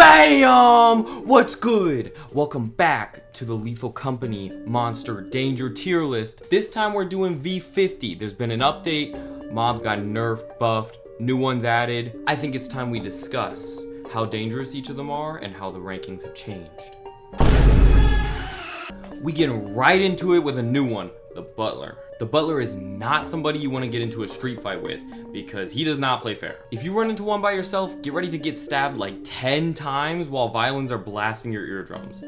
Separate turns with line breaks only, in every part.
BAM! What's good? Welcome back to the Lethal Company Monster Danger tier list. This time we're doing V50. There's been an update. Mobs got nerfed, buffed, new ones added. I think it's time we discuss how dangerous each of them are and how the rankings have changed. We get right into it with a new one, the Butler. The Butler is not somebody you want to get into a street fight with because he does not play fair. If you run into one by yourself, get ready to get stabbed like 10 times while violins are blasting your eardrums.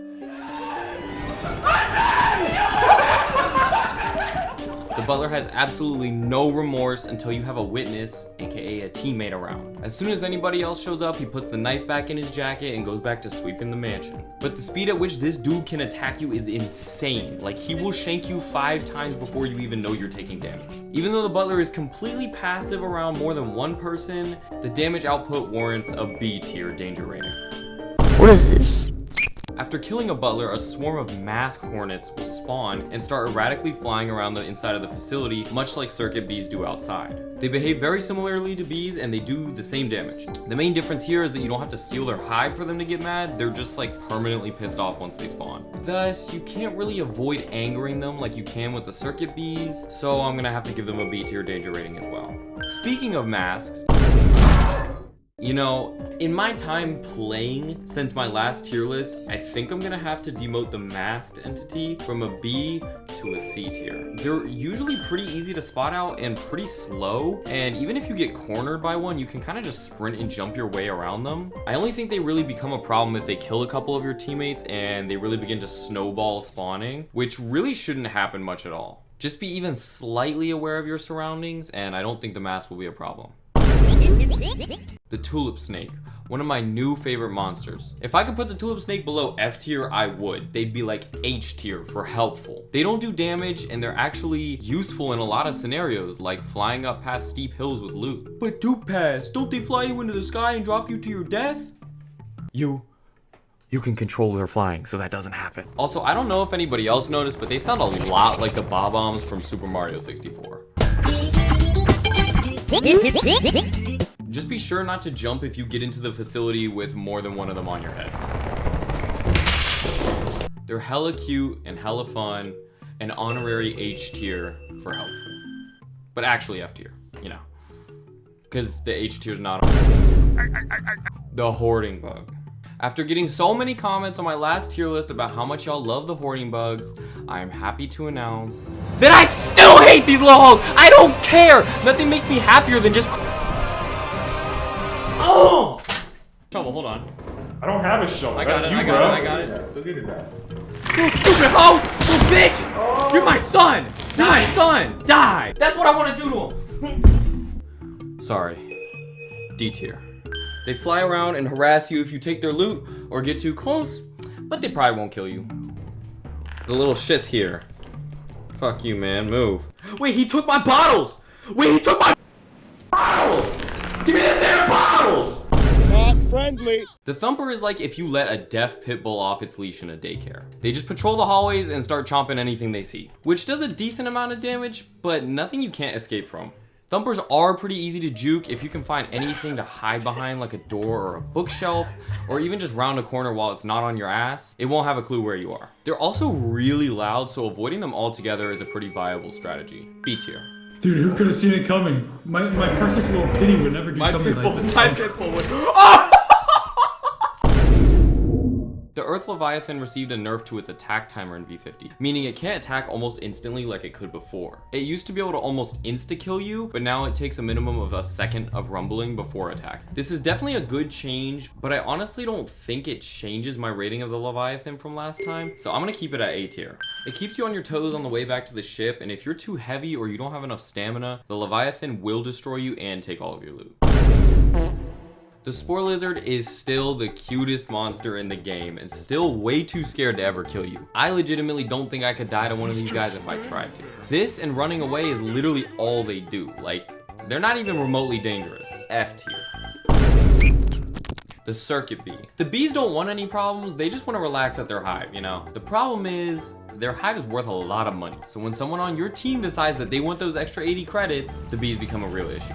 The Butler has absolutely no remorse until you have a witness, aka a teammate, around. As soon as anybody else shows up, he puts the knife back in his jacket and goes back to sweeping the mansion. But the speed at which this dude can attack you is insane. Like, he will shank you 5 times before you even know you're taking damage. Even though the Butler is completely passive around more than one person, the damage output warrants a B tier danger rating.
What is this?
After killing a Butler, a swarm of masked Hornets will spawn and start erratically flying around the inside of the facility, much like circuit bees do outside. They behave very similarly to bees and they do the same damage. The main difference here is that you don't have to steal their hive for them to get mad, they're just like permanently pissed off once they spawn. Thus, you can't really avoid angering them like you can with the circuit bees, so I'm gonna have to give them a B tier danger rating as well. Speaking of masks, you know, in my time playing since my last tier list, I think I'm gonna have to demote the masked entity from a B to a C tier. They're usually pretty easy to spot out and pretty slow, and even if you get cornered by one, you can kind of just sprint and jump your way around them. I only think they really become a problem if they kill a couple of your teammates and they really begin to snowball spawning, which really shouldn't happen much at all. Just be even slightly aware of your surroundings, and I don't think the mask will be a problem. The Tulip Snake, one of my new favorite monsters. If I could put the Tulip Snake below F tier, I would. They'd be like H tier for helpful. They don't do damage and they're actually useful in a lot of scenarios, like flying up past steep hills with loot. But do pass, don't they fly you into the sky and drop you to your death? You can control their flying, so that doesn't happen. Also, I don't know if anybody else noticed, but they sound a lot like the Bob-ombs from Super Mario 64. Just be sure not to jump if you get into the facility with more than one of them on your head. They're hella cute and hella fun, and honorary H tier for helpful. But actually F tier, you know. Because the H tier's not the Hoarding Bug. After getting so many comments on my last tier list about how much y'all love the Hoarding Bugs, I am happy to announce that I still hate these little hoes! I don't care! Nothing makes me happier than just... Oh! Shovel, hold on.
I don't have a shovel.
I got it, I got it.
Go get it back.
You stupid hoe! You bitch! Oh. You're my son! You're my son! Die! That's what I want to do to him! Sorry. D tier. They fly around and harass you if you take their loot or get too close, but they probably won't kill you. The little shit's here. Fuck you, man. Move. Wait, he took my bottles! Wait, he took my bottles! Give me the damn bottles!
Not friendly.
The Thumper is like if you let a deaf pit bull off its leash in a daycare. They just patrol the hallways and start chomping anything they see, which does a decent amount of damage, but nothing you can't escape from. Thumpers are pretty easy to juke if you can find anything to hide behind, like a door or a bookshelf, or even just round a corner while it's not on your ass. It won't have a clue where you are. They're also really loud, so avoiding them altogether is a pretty viable strategy. B tier.
Dude, who could have seen it coming? My precious little pity would never do something like this.
My pitbull would. Oh! The Earth Leviathan received a nerf to its attack timer in V50, meaning it can't attack almost instantly like it could before. It used to be able to almost insta-kill you, but now it takes a minimum of a second of rumbling before attack. This is definitely a good change, but I honestly don't think it changes my rating of the Leviathan from last time, so I'm gonna keep it at A tier. It keeps you on your toes on the way back to the ship, and if you're too heavy or you don't have enough stamina, the Leviathan will destroy you and take all of your loot. The Spore Lizard is still the cutest monster in the game and still way too scared to ever kill you. I legitimately don't think I could die to one of these guys if I tried to. This and running away is literally all they do. Like, they're not even remotely dangerous. F tier. The circuit bee. The bees don't want any problems, they just want to relax at their hive, you know? The problem is, their hive is worth a lot of money. So when someone on your team decides that they want those extra 80 credits, the bees become a real issue.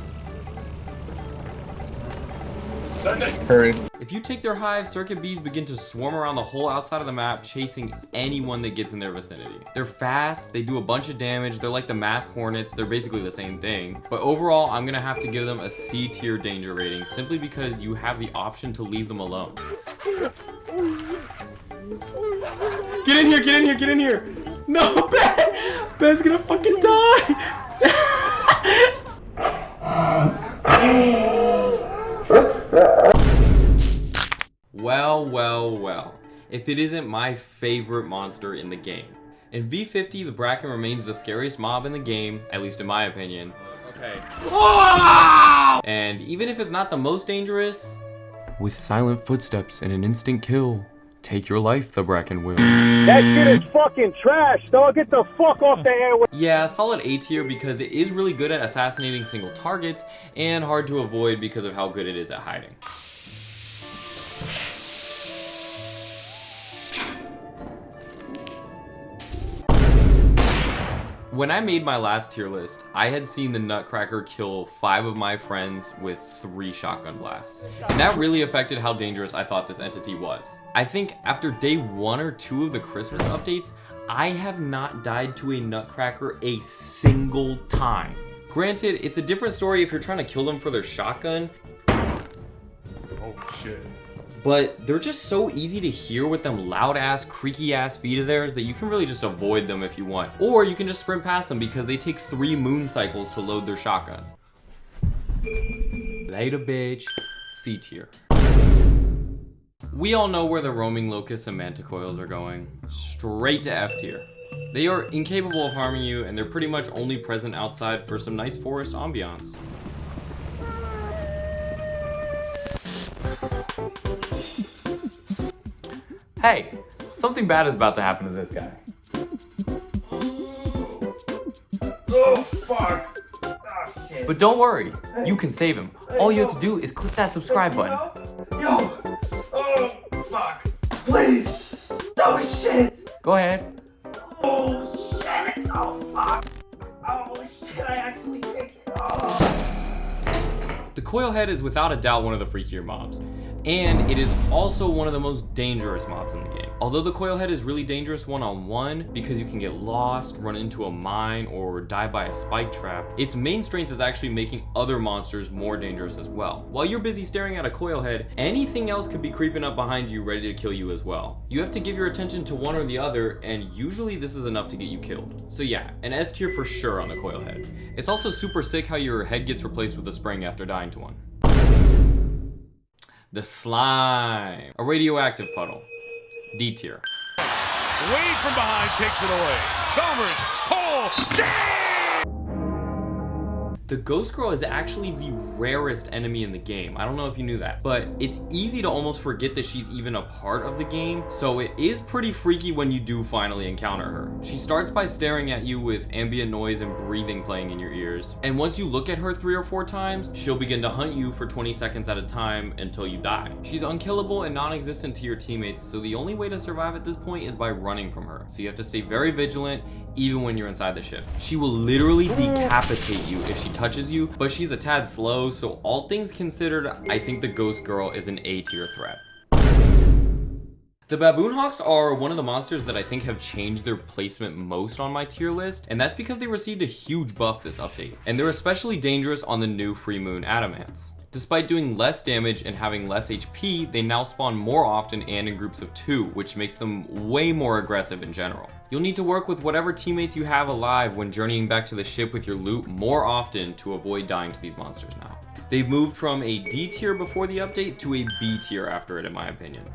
Hurry.
If you take their hive, circuit bees begin to swarm around the whole outside of the map, chasing anyone that gets in their vicinity. They're fast, they do a bunch of damage, they're like the masked hornets, they're basically the same thing. But overall, I'm gonna have to give them a C tier danger rating simply because you have the option to leave them alone. Get in here, get in here, get in here! No, Ben! Ben's gonna fucking die! Well. If it isn't my favorite monster in the game. In v50, the Bracken remains the scariest mob in the game, at least in my opinion. Okay. Oh! And even if it's not the most dangerous, with silent footsteps and an instant kill, take your life, the Bracken will.
That shit is fucking trash, dog. Get the fuck off the airway.
Yeah, solid A tier because it is really good at assassinating single targets and hard to avoid because of how good it is at hiding. When I made my last tier list, I had seen the Nutcracker kill 5 of my friends with 3 shotgun blasts. And that really affected how dangerous I thought this entity was. I think after day 1 or 2 of the Christmas updates, I have not died to a Nutcracker a single time. Granted, it's a different story if you're trying to kill them for their shotgun.
Oh shit.
But they're just so easy to hear with them loud ass, creaky ass feet of theirs that you can really just avoid them if you want. Or you can just sprint past them because they take 3 moon cycles to load their shotgun. Later, bitch. C tier. We all know where the roaming Locusts and Manticoils are going. Straight to F tier. They are incapable of harming you and they're pretty much only present outside for some nice forest ambiance. Hey, something bad is about to happen to this guy.
Oh, fuck. Oh, shit.
But don't worry, you can save him. All you have to do is click that subscribe button.
Yo! Oh, fuck. Please! Oh, shit!
Go ahead.
Oh, shit! Oh, fuck! Oh, shit, I actually kicked it. Oh.
The Coilhead is without a doubt one of the freakier mobs. And it is also one of the most dangerous mobs in the game. Although the Coilhead is really dangerous one-on-one because you can get lost, run into a mine, or die by a spike trap, its main strength is actually making other monsters more dangerous as well. While you're busy staring at a Coilhead, anything else could be creeping up behind you ready to kill you as well. You have to give your attention to one or the other, and usually this is enough to get you killed. So yeah, an S tier for sure on the Coilhead. It's also super sick how your head gets replaced with a spring after dying to one. The slime, a radioactive puddle, D tier.
Wade from behind takes it away. Chalmers, pull, damn!
The Ghost Girl is actually the rarest enemy in the game. I don't know if you knew that, but it's easy to almost forget that she's even a part of the game, so it is pretty freaky when you do finally encounter her. She starts by staring at you with ambient noise and breathing playing in your ears, and once you look at her 3 or 4 times, she'll begin to hunt you for 20 seconds at a time until you die. She's unkillable and non-existent to your teammates, so the only way to survive at this point is by running from her. So you have to stay very vigilant even when you're inside the ship. She will literally decapitate you if she touches you, but she's a tad slow, so all things considered, I think the Ghost Girl is an A tier threat. The Baboon Hawks are one of the monsters that I think have changed their placement most on my tier list, and that's because they received a huge buff this update, and they're especially dangerous on the new Free Moon Adamants. Despite doing less damage and having less HP, they now spawn more often and in groups of 2, which makes them way more aggressive in general. You'll need to work with whatever teammates you have alive when journeying back to the ship with your loot more often to avoid dying to these monsters now. They've moved from a D tier before the update to a B tier after it, in my opinion.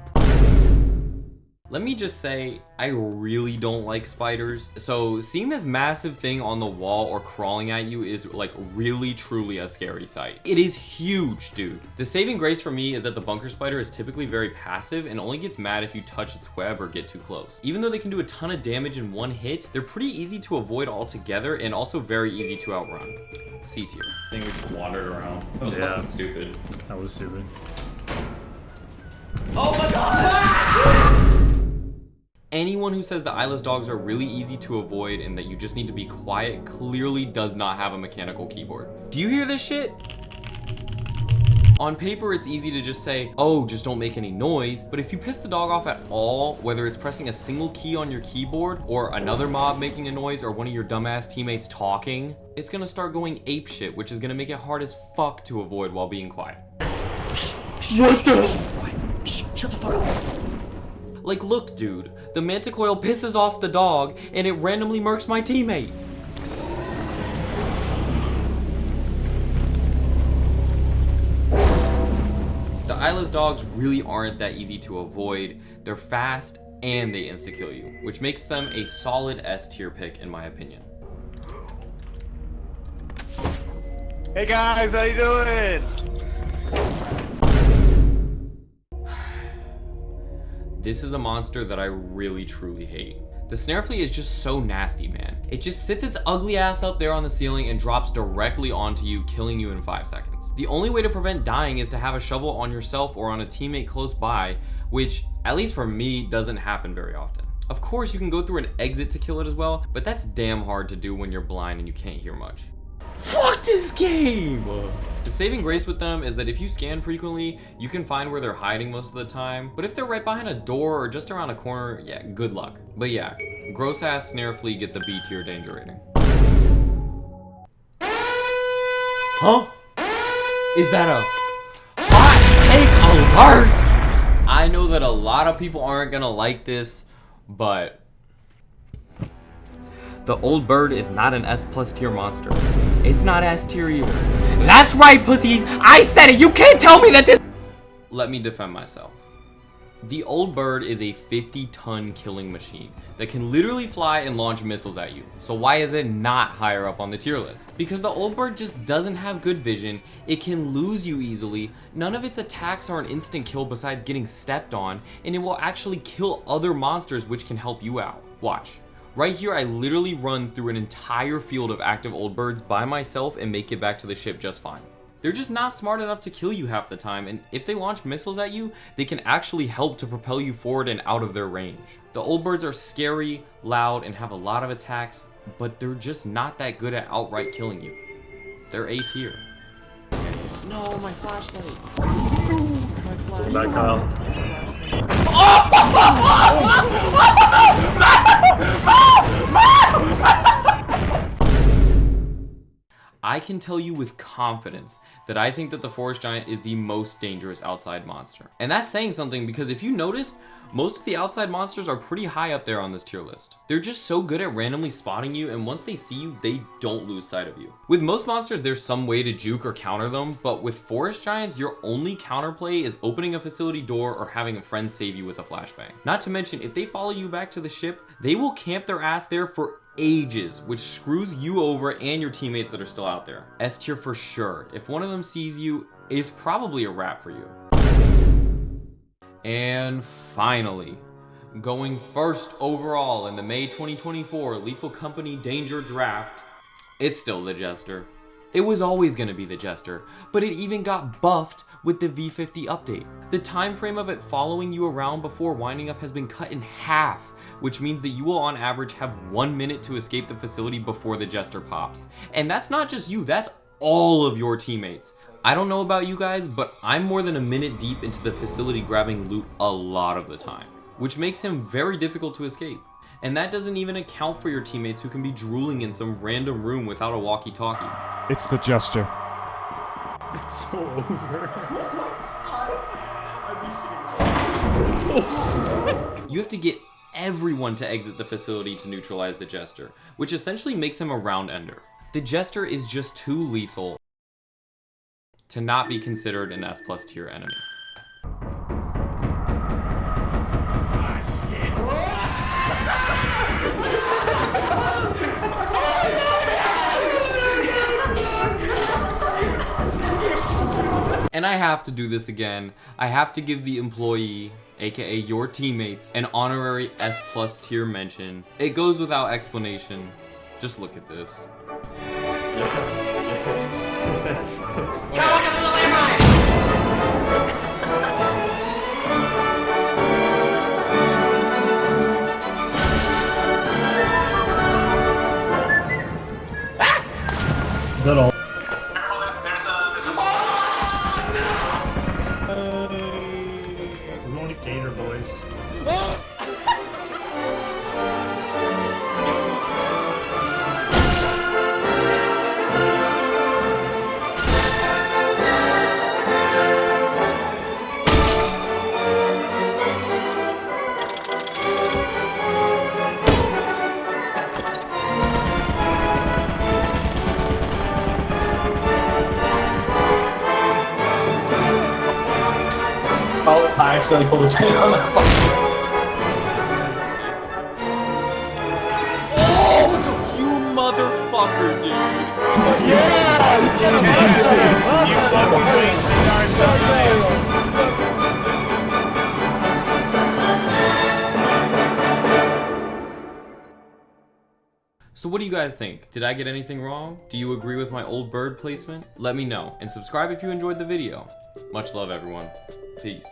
Let me just say, I really don't like spiders. So seeing this massive thing on the wall or crawling at you is like really truly a scary sight. It is huge, dude. The saving grace for me is that the bunker spider is typically very passive and only gets mad if you touch its web or get too close. Even though they can do a ton of damage in one hit, they're pretty easy to avoid altogether and also very easy to outrun. C tier. I think we just wandered around. That was fucking stupid.
That was stupid.
Oh my god! Anyone who says the Eyeless Dogs are really easy to avoid and that you just need to be quiet clearly does not have a mechanical keyboard. Do you hear this shit? On paper, it's easy to just say, oh, just don't make any noise. But if you piss the dog off at all, whether it's pressing a single key on your keyboard or another mob making a noise or one of your dumbass teammates talking, it's gonna start going apeshit, which is gonna make it hard as fuck to avoid while being quiet.
What the? Shut the fuck up.
Like, look, dude, the Manticoil pisses off the dog and it randomly murks my teammate. The Eyeless Dogs really aren't that easy to avoid. They're fast and they insta-kill you, which makes them a solid S tier pick in my opinion.
Hey guys, how you doing?
This is a monster that I really truly hate. The Snare Flea is just so nasty, man. It just sits its ugly ass up there on the ceiling and drops directly onto you, killing you in 5 seconds. The only way to prevent dying is to have a shovel on yourself or on a teammate close by, which, at least for me, doesn't happen very often. Of course, you can go through an exit to kill it as well, but that's damn hard to do when you're blind and you can't hear much. Fuck this game! The saving grace with them is that if you scan frequently, you can find where they're hiding most of the time. But if they're right behind a door or just around a corner, yeah, good luck. But yeah, gross ass Snare Flea gets a B tier danger rating. Huh? Is that a hot take alert? I know that a lot of people aren't gonna like this, but the old bird is not an S+ tier monster. It's not S tier either. That's right, pussies! I said it! You can't tell me that this— Let me defend myself. The old bird is a 50-ton killing machine that can literally fly and launch missiles at you. So why is it not higher up on the tier list? Because the old bird just doesn't have good vision, it can lose you easily, none of its attacks are an instant kill besides getting stepped on, and it will actually kill other monsters which can help you out. Watch. Right here, I literally run through an entire field of active old birds by myself and make it back to the ship just fine. They're just not smart enough to kill you half the time, and if they launch missiles at you, they can actually help to propel you forward and out of their range. The old birds are scary, loud, and have a lot of attacks, but they're just not that good at outright killing you. They're A tier. No, my flashlight. My flashlight.
Back, Kyle.
I can tell you with confidence that I think that the Forest Giant is the most dangerous outside monster. And that's saying something because if you noticed, most of the outside monsters are pretty high up there on this tier list. They're just so good at randomly spotting you, and once they see you, they don't lose sight of you. With most monsters, there's some way to juke or counter them, but with Forest Giants, your only counterplay is opening a facility door or having a friend save you with a flashbang. Not to mention, if they follow you back to the ship, they will camp their ass there for ages, which screws you over and your teammates that are still out there. S tier for sure. If one of them sees you, it's probably a wrap for you. And finally, going first overall in the May 2024 Lethal Company Danger Draft, it's still the Jester. It was always going to be the Jester, but it even got buffed with the v50 update. The time frame of it following you around before winding up has been cut in half, which means that you will on average have 1 minute to escape the facility before the Jester pops. And that's not just you, that's all of your teammates. I don't know about you guys, but I'm more than a minute deep into the facility grabbing loot a lot of the time, which makes him very difficult to escape. And that doesn't even account for your teammates who can be drooling in some random room without a walkie-talkie.
It's the Jester.
It's so over.
You have to get everyone to exit the facility to neutralize the Jester, which essentially makes him a round ender. The Jester is just too lethal to not be considered an S+ tier enemy. And I have to do this again. I have to give the employee, aka your teammates, an honorary S+ tier mention. It goes without explanation. Just look at this.
Is that all?
I accidentally pulled the pin on that one.
You motherfucker, dude.
You fucking wasted our time.
So what do you guys think? Did I get anything wrong? Do you agree with my old bird placement? Let me know, and subscribe if you enjoyed the video. Much love, everyone. Peace.